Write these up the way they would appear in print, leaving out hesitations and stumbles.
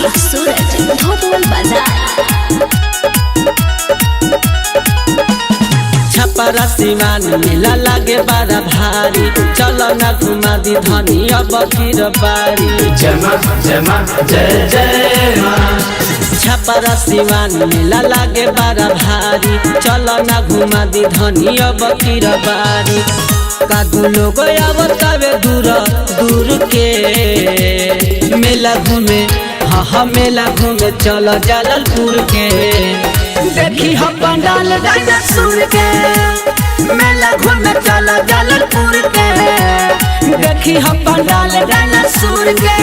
by Suraj Dhotwal Bazaar। Chhapra Siwan मेला लागे बड़ा भारी, चलो ना घुमा दी धनी अब गिर बारी। जय मां जय मां जय जय मां। छपरा सिवान मेला लागे बड़ा भारी, चलो ना घुमा दी धनी अब गिर बारी। कादू लोग आवतावे दूर दूर के मेला घूमे, हाँ मेला घूमे चलो जलालपुर के। देखी हम पंडाल डायनासोर के, मेला घूमे चलो जलालपुर के। देखी हम पंडाल डायनासोर के।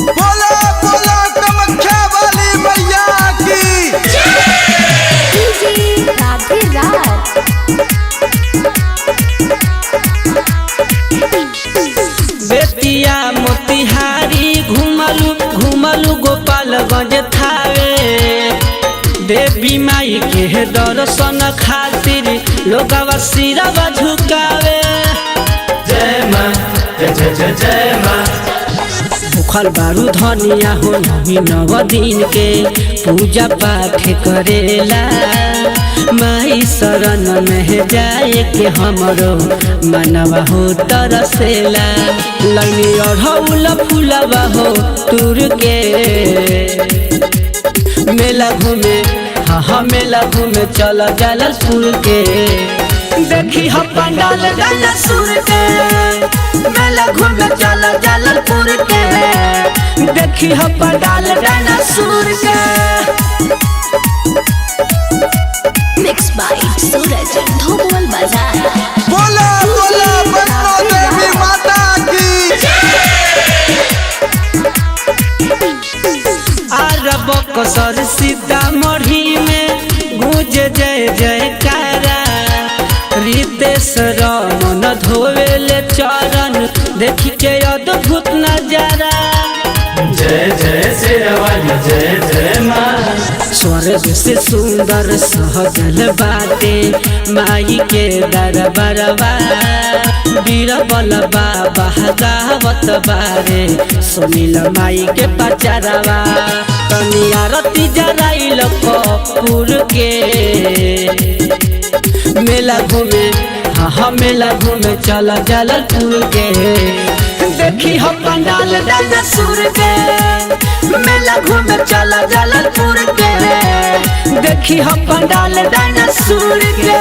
बोला बोला कामाख्या वाली मैया की। राधे रात। बेतिया मोतिहारी घुमलू गोपालगंज थावे। देवी माई के दर्शन खातिर लोगवा सिरवा झुकावे। जय मां जय जय जय जय मां। भूखल बारू धनिया हो नव दिन के पूजा पाठ करेला। माई शरण में जाए के हमरो मनवा हो तरसेला। लनी अढ़ौल फूलवा हो तुर के मेला घूमे, हाँ मेला घूमे चल जलालपुर के। देखी हम पंडाल डायनासोर के, मेला घूमे चल जलालपुर के। देखी हम पंडाल डायनासोर के। Mixed by Suraj Dhotwal Bazaar। बोला बोला वैष्णो देवी माता की। अरब कसर सीतामढ़ी में गूंज जय जयकारा। रितेश रमन धोवेले चरण, देखी के अद्भुत नजारा। जय जय शेरवाली जय जय मां। स्वर्ग से सुंदर सहजल बाटे माई के दरबारवा। बीरबल बाबा गावत बारे सुनील माई के पचारवा। तनी आरती जराइल कपूर के मेला घूमे, हाँ मेला घूमे चला जलालपुर के। देखी हम पंडाल डायनासोर के, मेला घूमे चला जलालपुर के। देखी हम पंडाल डायनासोर के।